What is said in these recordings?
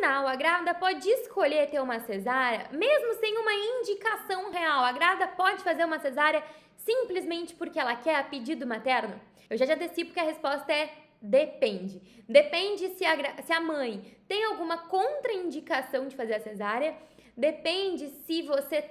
Afinal, a grávida pode escolher ter uma cesárea mesmo sem uma indicação real. A grávida pode fazer uma cesárea simplesmente porque ela quer a pedido materno? Eu já te antecipo que a resposta é depende. Depende se a mãe tem alguma contraindicação de fazer a cesárea. Depende se você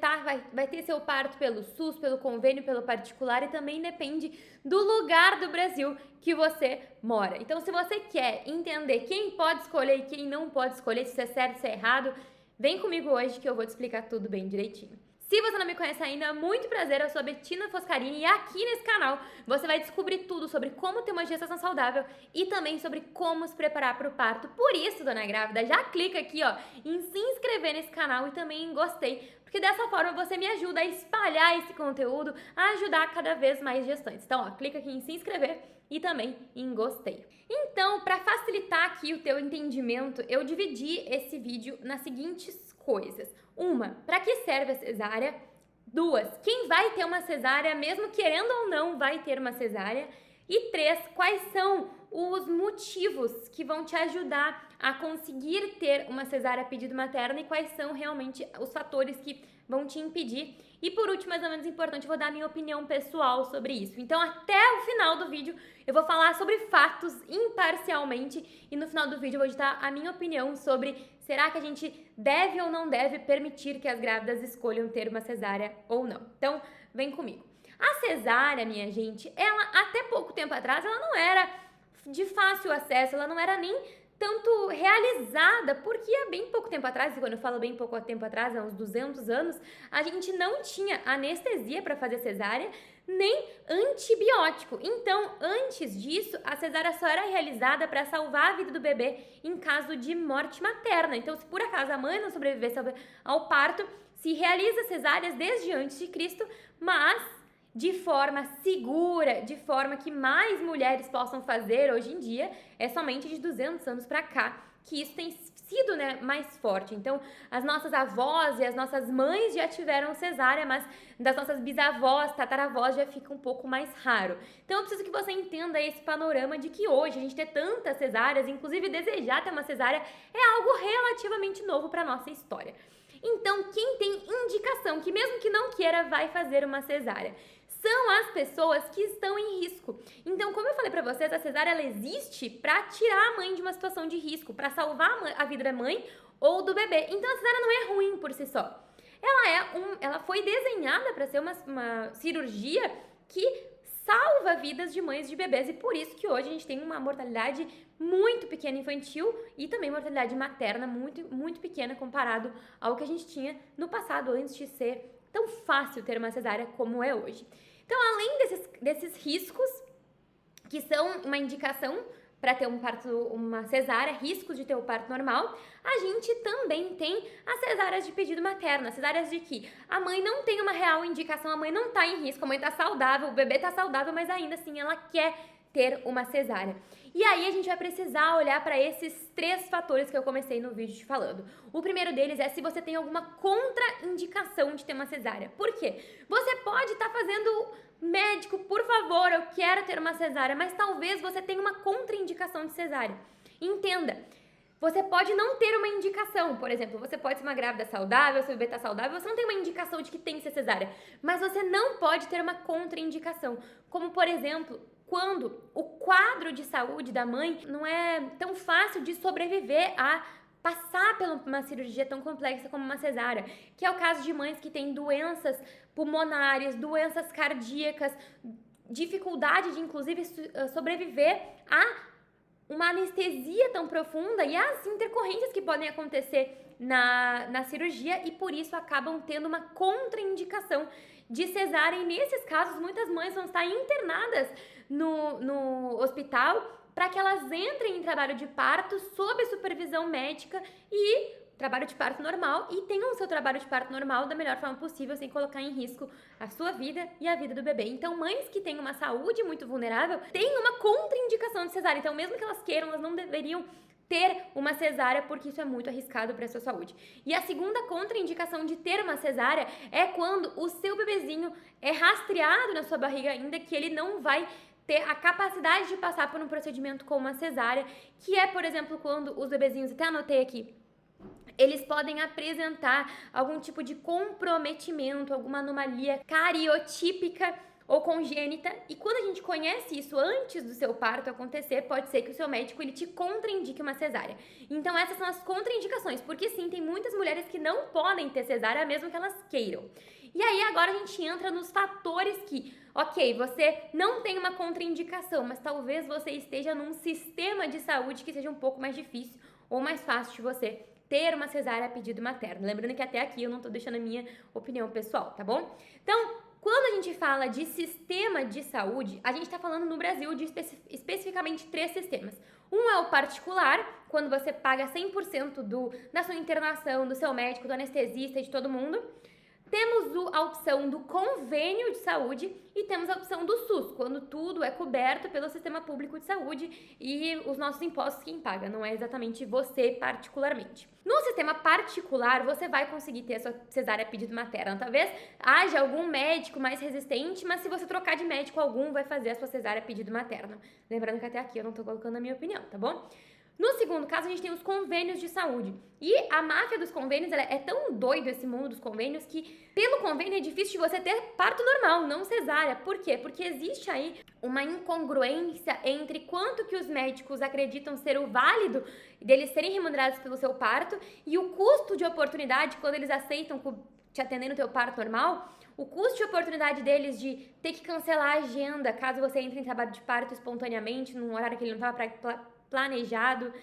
vai ter seu parto pelo SUS, pelo convênio, pelo particular, e também depende do lugar do Brasil que você mora. Então, se você quer entender quem pode escolher e quem não pode escolher, se isso é certo, se é errado, vem comigo hoje que eu vou te explicar tudo bem direitinho. Se você não me conhece ainda, muito prazer, eu sou a Bettina Foscarini e aqui nesse canal você vai descobrir tudo sobre como ter uma gestação saudável e também sobre como se preparar para o parto. Por isso, dona grávida, já clica aqui ó, em se inscrever nesse canal e também em gostei, porque dessa forma você me ajuda a espalhar esse conteúdo, a ajudar cada vez mais gestantes. Então, ó, clica aqui em se inscrever e também em gostei. Então, para facilitar aqui o teu entendimento, eu dividi esse vídeo nas seguintes coisas. Uma, para que serve a cesárea? Duas, quem vai ter uma cesárea, mesmo querendo ou não, vai ter uma cesárea? E três, quais são os motivos que vão te ajudar a conseguir ter uma cesárea a pedido materno e quais são realmente os fatores que vão te impedir. E por último, mas não menos importante, eu vou dar a minha opinião pessoal sobre isso. Então, até o final do vídeo, eu vou falar sobre fatos imparcialmente e no final do vídeo eu vou te dar a minha opinião sobre será que a gente deve ou não deve permitir que as grávidas escolham ter uma cesárea ou não. Então, vem comigo. A cesárea, minha gente, ela até pouco tempo atrás, ela não era de fácil acesso, ela não era nem tanto realizada, porque há bem pouco tempo atrás, e quando eu falo bem pouco tempo atrás, há uns 200 anos, a gente não tinha anestesia para fazer cesárea, nem antibiótico. Então, antes disso, a cesárea só era realizada para salvar a vida do bebê em caso de morte materna. Então, se por acaso a mãe não sobrevivesse ao parto, se realiza cesáreas desde antes de Cristo, mas de forma segura, de forma que mais mulheres possam fazer hoje em dia, é somente de 200 anos para cá que isso tem sido, né, mais forte. Então, as nossas avós e as nossas mães já tiveram cesárea, mas das nossas bisavós, tataravós já fica um pouco mais raro. Então, eu preciso que você entenda esse panorama de que hoje a gente ter tantas cesáreas, inclusive desejar ter uma cesárea, é algo relativamente novo para nossa história. Então, quem tem indicação que mesmo que não queira, vai fazer uma cesárea? São as pessoas que estão em risco. Então, como eu falei pra vocês, a cesárea ela existe pra tirar a mãe de uma situação de risco, pra salvar a vida da mãe ou do bebê. Então, a cesárea não é ruim por si só. Ela foi desenhada para ser uma cirurgia que salva vidas de mães de bebês e por isso que hoje a gente tem uma mortalidade muito pequena infantil e também mortalidade materna muito, muito pequena comparado ao que a gente tinha no passado antes de ser tão fácil ter uma cesárea como é hoje. Então, além desses riscos, que são uma indicação para ter uma cesárea, riscos de ter o parto normal, a gente também tem as cesáreas de pedido materno, as cesáreas de que a mãe não tem uma real indicação, a mãe não está em risco, a mãe está saudável, o bebê está saudável, mas ainda assim ela quer ter uma cesárea. E aí a gente vai precisar olhar para esses três fatores que eu comecei no vídeo te falando. O primeiro deles é se você tem alguma contraindicação de ter uma cesárea. Por quê? Você pode estar fazendo médico, por favor, eu quero ter uma cesárea, mas talvez você tenha uma contraindicação de cesárea. Entenda, você pode não ter uma indicação, por exemplo, você pode ser uma grávida saudável, seu bebê está saudável, você não tem uma indicação de que tem que ser cesárea, mas você não pode ter uma contraindicação, como por exemplo, quando o quadro de saúde da mãe não é tão fácil de sobreviver a passar por uma cirurgia tão complexa como uma cesárea, que é o caso de mães que têm doenças pulmonares, doenças cardíacas, dificuldade de inclusive sobreviver a uma anestesia tão profunda e as intercorrências que podem acontecer na cirurgia e por isso acabam tendo uma contraindicação de cesárea e nesses casos muitas mães vão estar internadas no hospital para que elas entrem em trabalho de parto sob supervisão médica e trabalho de parto normal e tenham o seu trabalho de parto normal da melhor forma possível, sem colocar em risco a sua vida e a vida do bebê. Então, mães que têm uma saúde muito vulnerável têm uma contraindicação de cesárea. Então, mesmo que elas queiram, elas não deveriam ter uma cesárea, porque isso é muito arriscado para a sua saúde. E a segunda contraindicação de ter uma cesárea é quando o seu bebezinho é rastreado na sua barriga ainda, que ele não vai ter a capacidade de passar por um procedimento como uma cesárea, que é, por exemplo, quando os bebezinhos, até anotei aqui, eles podem apresentar algum tipo de comprometimento, alguma anomalia cariotípica ou congênita, e quando a gente conhece isso antes do seu parto acontecer, pode ser que o seu médico ele te contraindique uma cesárea. Então essas são as contraindicações, porque sim, tem muitas mulheres que não podem ter cesárea mesmo que elas queiram. E aí agora a gente entra nos fatores que, ok, você não tem uma contraindicação, mas talvez você esteja num sistema de saúde que seja um pouco mais difícil ou mais fácil de você ter uma cesárea a pedido materno. Lembrando que até aqui eu não tô deixando a minha opinião pessoal, tá bom? Então, quando a gente fala de sistema de saúde, a gente está falando no Brasil de especificamente 3 sistemas. Um é o particular, quando você paga 100% da sua internação, do seu médico, do anestesista e de todo mundo. Temos a opção do convênio de saúde e temos a opção do SUS, quando tudo é coberto pelo sistema público de saúde e os nossos impostos quem paga, não é exatamente você particularmente. No sistema particular, você vai conseguir ter a sua cesárea a pedido materno. Talvez haja algum médico mais resistente, mas se você trocar de médico algum, vai fazer a sua cesárea a pedido materno. Lembrando que até aqui eu não tô colocando a minha opinião, tá bom? No segundo caso, a gente tem os convênios de saúde. E a máfia dos convênios, é tão doido esse mundo dos convênios que, pelo convênio, é difícil de você ter parto normal, não cesárea. Por quê? Porque existe aí uma incongruência entre quanto que os médicos acreditam ser o válido deles serem remunerados pelo seu parto e o custo de oportunidade quando eles aceitam te atender no teu parto normal. O custo de oportunidade deles de ter que cancelar a agenda caso você entre em trabalho de parto espontaneamente, num horário que ele não estava planejado,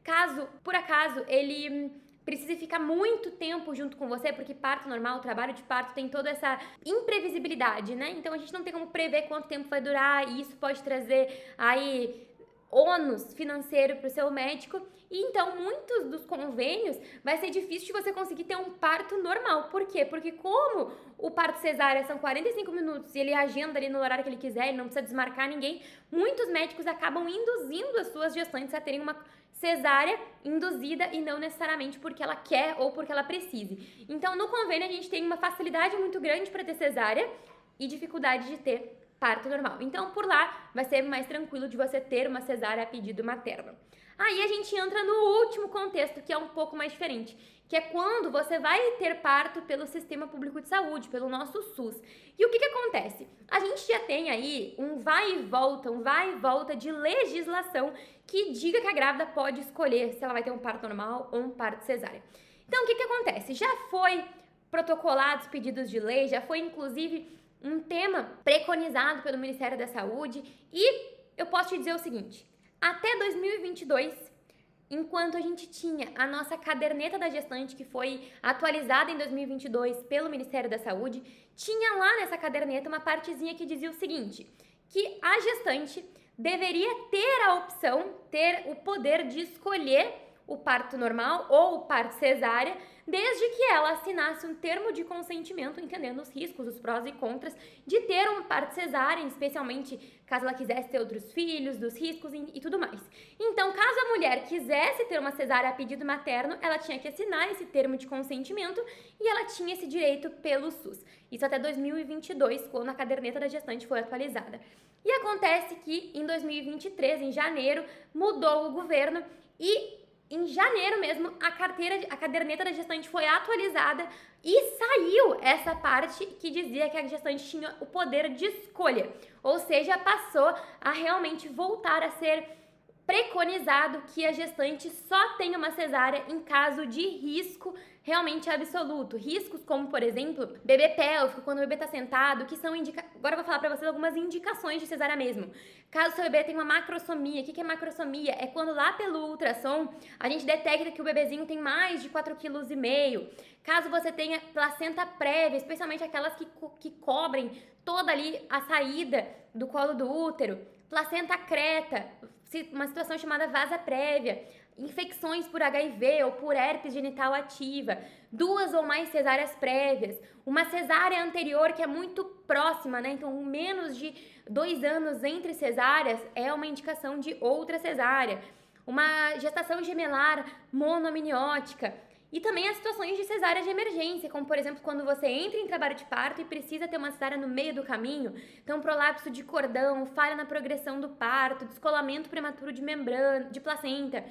caso, por acaso, ele precise ficar muito tempo junto com você, porque parto normal, trabalho de parto tem toda essa imprevisibilidade, né? Então a gente não tem como prever quanto tempo vai durar e isso pode trazer aí ônus financeiro para o seu médico. E então, muitos dos convênios vai ser difícil de você conseguir ter um parto normal. Por quê? Porque como o parto cesárea são 45 minutos e ele agenda ali no horário que ele quiser, ele não precisa desmarcar ninguém, muitos médicos acabam induzindo as suas gestantes a terem uma cesárea induzida e não necessariamente porque ela quer ou porque ela precise. Então, no convênio, a gente tem uma facilidade muito grande para ter cesárea e dificuldade de ter parto normal. Então, por lá, vai ser mais tranquilo de você ter uma cesárea a pedido materno. Aí a gente entra no último contexto, que é um pouco mais diferente, que é quando você vai ter parto pelo Sistema Público de Saúde, pelo nosso SUS. E o que acontece? A gente já tem aí um vai e volta de legislação que diga que a grávida pode escolher se ela vai ter um parto normal ou um parto cesárea. Então, o que acontece? Já foi protocolados pedidos de lei, já foi inclusive um tema preconizado pelo Ministério da Saúde e eu posso te dizer o seguinte, até 2022, enquanto a gente tinha a nossa caderneta da gestante, que foi atualizada em 2022 pelo Ministério da Saúde, tinha lá nessa caderneta uma partezinha que dizia o seguinte, que a gestante deveria ter a opção, ter o poder de escolher o parto normal ou o parto cesárea, desde que ela assinasse um termo de consentimento, entendendo os riscos, os prós e contras de ter um parto cesárea, especialmente caso ela quisesse ter outros filhos, dos riscos e tudo mais. Então, caso a mulher quisesse ter uma cesárea a pedido materno, ela tinha que assinar esse termo de consentimento e ela tinha esse direito pelo SUS. Isso até 2022, quando a caderneta da gestante foi atualizada. E acontece que em 2023, em janeiro, mudou o governo e em janeiro mesmo, a caderneta da gestante foi atualizada e saiu essa parte que dizia que a gestante tinha o poder de escolha. Ou seja, passou a realmente voltar a ser preconizado que a gestante só tenha uma cesárea em caso de risco realmente absoluto. Riscos como, por exemplo, bebê pélvico, quando o bebê está sentado, que são Agora eu vou falar para vocês algumas indicações de cesárea mesmo. Caso seu bebê tenha uma macrosomia, o que é macrosomia? É quando lá pelo ultrassom a gente detecta que o bebezinho tem mais de 4,5 kg. Caso você tenha placenta prévia, especialmente aquelas que cobrem toda ali a saída do colo do útero, placenta creta, uma situação chamada vasa prévia, infecções por HIV ou por herpes genital ativa, 2 ou mais cesáreas prévias, uma cesárea anterior que é muito próxima, né? Então, menos de 2 anos entre cesáreas é uma indicação de outra cesárea, uma gestação gemelar monoamniótica. E também as situações de cesárea de emergência, como por exemplo quando você entra em trabalho de parto e precisa ter uma cesárea no meio do caminho, então prolapso de cordão, falha na progressão do parto, descolamento prematuro de membrana, de placenta,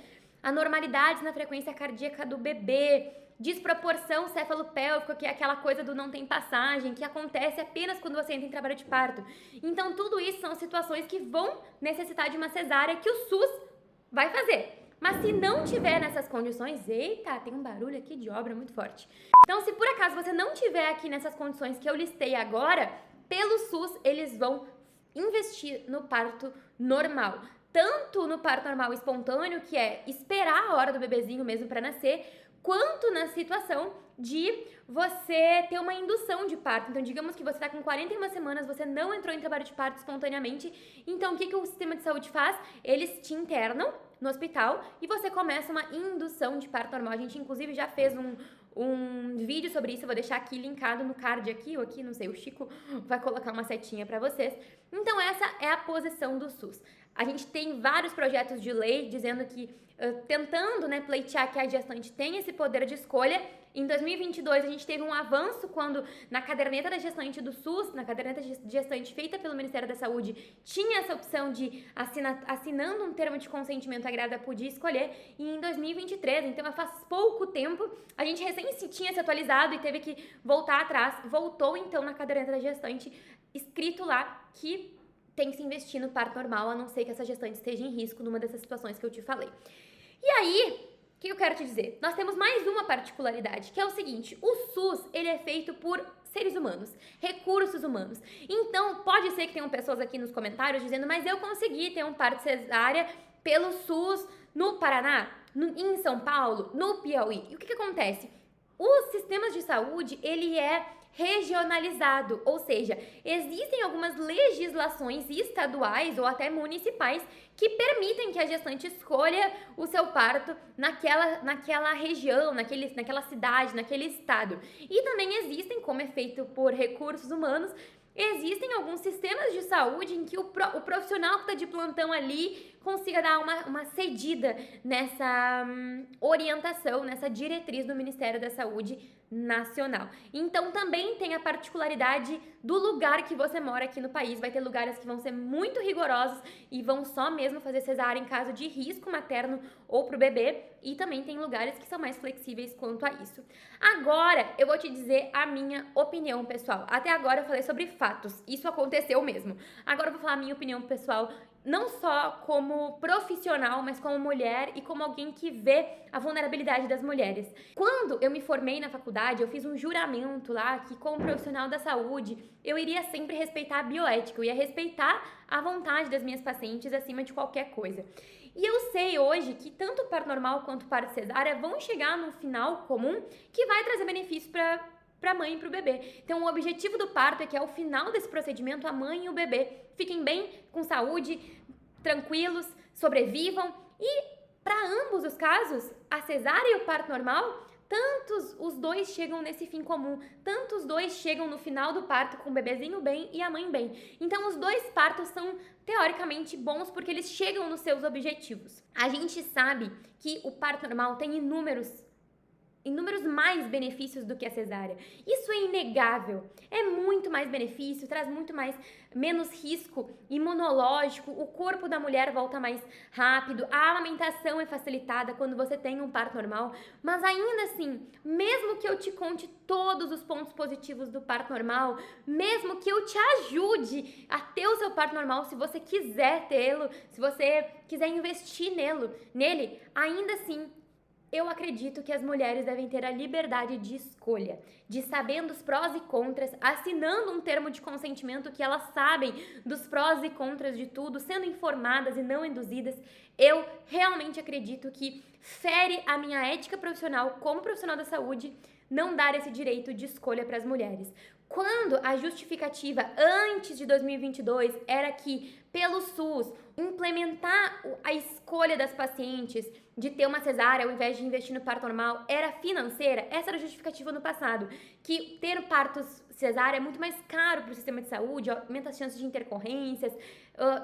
anormalidades na frequência cardíaca do bebê, desproporção cefalopélvica, que é aquela coisa do não tem passagem, que acontece apenas quando você entra em trabalho de parto. Então, tudo isso são situações que vão necessitar de uma cesárea que o SUS vai fazer. Mas se não tiver nessas condições, eita, tem um barulho aqui de obra muito forte. Então, se por acaso você não tiver aqui nessas condições que eu listei agora, pelo SUS eles vão investir no parto normal. Tanto no parto normal espontâneo, que é esperar a hora do bebezinho mesmo para nascer, quanto na situação de você ter uma indução de parto. Então, digamos que você está com 41 semanas, você não entrou em trabalho de parto espontaneamente. Então, o que o sistema de saúde faz? Eles te internam no hospital e você começa uma indução de parto normal. A gente, inclusive, já fez um vídeo sobre isso, eu vou deixar aqui linkado no card aqui ou aqui, não sei, o Chico vai colocar uma setinha para vocês. Então, essa é a posição do SUS. A gente tem vários projetos de lei dizendo que, tentando, né, pleitear que a gestante tenha esse poder de escolha. Em 2022, a gente teve um avanço quando na caderneta da gestante do SUS, na caderneta de gestante feita pelo Ministério da Saúde, tinha essa opção de, assinando um termo de consentimento, a grávida podia escolher. E em 2023, então faz pouco tempo, a gente recém tinha se atualizado e teve que voltar atrás. Voltou, então, na caderneta da gestante, escrito lá que tem que se investir no parto normal, a não ser que essa gestante esteja em risco numa dessas situações que eu te falei. E aí, o que eu quero te dizer? Nós temos mais uma particularidade, que é o seguinte: o SUS, ele é feito por seres humanos, recursos humanos. Então, pode ser que tenham pessoas aqui nos comentários dizendo, mas eu consegui ter um parto cesárea pelo SUS no Paraná, em São Paulo, no Piauí. E o que acontece? Os sistemas de saúde, ele é regionalizado, ou seja, existem algumas legislações estaduais ou até municipais que permitem que a gestante escolha o seu parto naquela região, naquela cidade, naquele estado. E também existem, como é feito por recursos humanos, existem alguns sistemas de saúde em que o profissional que está de plantão ali consiga dar uma cedida nessa orientação, nessa diretriz do Ministério da Saúde Nacional. Então também tem a particularidade do lugar que você mora aqui no país. Vai ter lugares que vão ser muito rigorosos e vão só mesmo fazer cesárea em caso de risco materno ou pro bebê, e também tem lugares que são mais flexíveis quanto a isso. Agora eu vou te dizer a minha opinião pessoal. Até agora eu falei sobre fatos, isso aconteceu mesmo. Agora eu vou falar a minha opinião pessoal, não só como profissional, mas como mulher e como alguém que vê a vulnerabilidade das mulheres. Quando eu me formei na faculdade, eu fiz um juramento lá que, como profissional da saúde, eu iria sempre respeitar a bioética, eu ia respeitar a vontade das minhas pacientes acima de qualquer coisa. E eu sei hoje que tanto o parto normal quanto o parto cesárea vão chegar num final comum que vai trazer benefícios para a mãe e para o bebê. Então, o objetivo do parto é que ao final desse procedimento, a mãe e o bebê fiquem bem, com saúde, tranquilos, sobrevivam. E, para ambos os casos, a cesárea e o parto normal, tantos os dois chegam nesse fim comum, tantos os dois chegam no final do parto com o bebezinho bem e a mãe bem. Então, os dois partos são teoricamente bons porque eles chegam nos seus objetivos. A gente sabe que o parto normal tem inúmeros mais benefícios do que a cesárea. Isso é inegável. É muito mais benefício, traz menos risco imunológico, o corpo da mulher volta mais rápido, a amamentação é facilitada quando você tem um parto normal, mas ainda assim, mesmo que eu te conte todos os pontos positivos do parto normal, mesmo que eu te ajude a ter o seu parto normal, se você quiser tê-lo, se você quiser investir nele, ainda assim, eu acredito que as mulheres devem ter a liberdade de escolha, de sabendo os prós e contras, assinando um termo de consentimento que elas sabem dos prós e contras de tudo, sendo informadas e não induzidas. Eu realmente acredito que fere a minha ética profissional como profissional da saúde não dar esse direito de escolha para as mulheres. Quando a justificativa antes de 2022 era que, pelo SUS, implementar a escolha das pacientes de ter uma cesárea ao invés de investir no parto normal era financeira, essa era a justificativa no passado, que ter partos cesárea é muito mais caro para o sistema de saúde, aumenta as chances de intercorrências,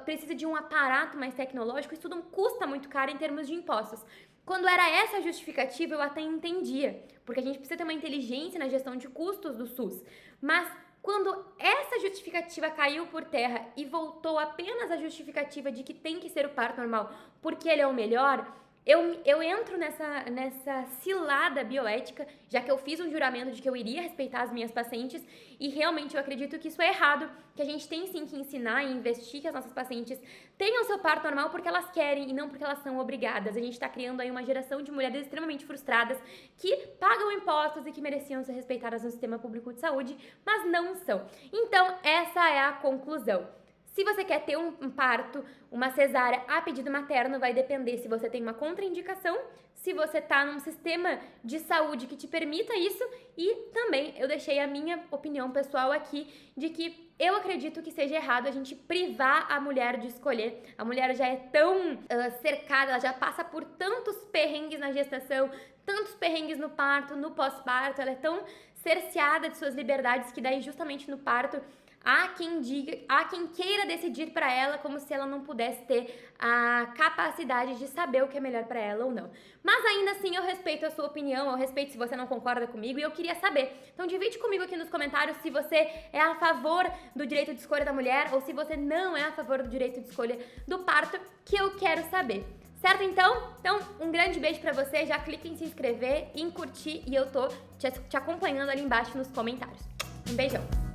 precisa de um aparato mais tecnológico, isso tudo custa muito caro em termos de impostos. Quando era essa a justificativa, eu até entendia, porque a gente precisa ter uma inteligência na gestão de custos do SUS. Mas quando essa justificativa caiu por terra e voltou apenas a justificativa de que tem que ser o parto normal porque ele é o melhor, eu entro nessa cilada bioética, já que eu fiz um juramento de que eu iria respeitar as minhas pacientes, e realmente eu acredito que isso é errado, que a gente tem sim que ensinar e investir que as nossas pacientes tenham seu parto normal porque elas querem e não porque elas são obrigadas. A gente está criando aí uma geração de mulheres extremamente frustradas que pagam impostos e que mereciam ser respeitadas no sistema público de saúde, mas não são. Então, essa é a conclusão. Se você quer ter um parto, uma cesárea a pedido materno, vai depender se você tem uma contraindicação, se você tá num sistema de saúde que te permita isso, e também eu deixei a minha opinião pessoal aqui de que eu acredito que seja errado a gente privar a mulher de escolher. A mulher já é tão cercada, ela já passa por tantos perrengues na gestação, tantos perrengues no parto, no pós-parto, ela é tão cerceada de suas liberdades que daí justamente no parto há quem queira decidir para ela como se ela não pudesse ter a capacidade de saber o que é melhor para ela ou não. Mas ainda assim eu respeito a sua opinião, eu respeito se você não concorda comigo e eu queria saber. Então divide comigo aqui nos comentários se você é a favor do direito de escolha da mulher ou se você não é a favor do direito de escolha do parto, que eu quero saber. Certo, então? Então, um grande beijo pra você, já clica em se inscrever, em curtir e eu tô te acompanhando ali embaixo nos comentários. Um beijão!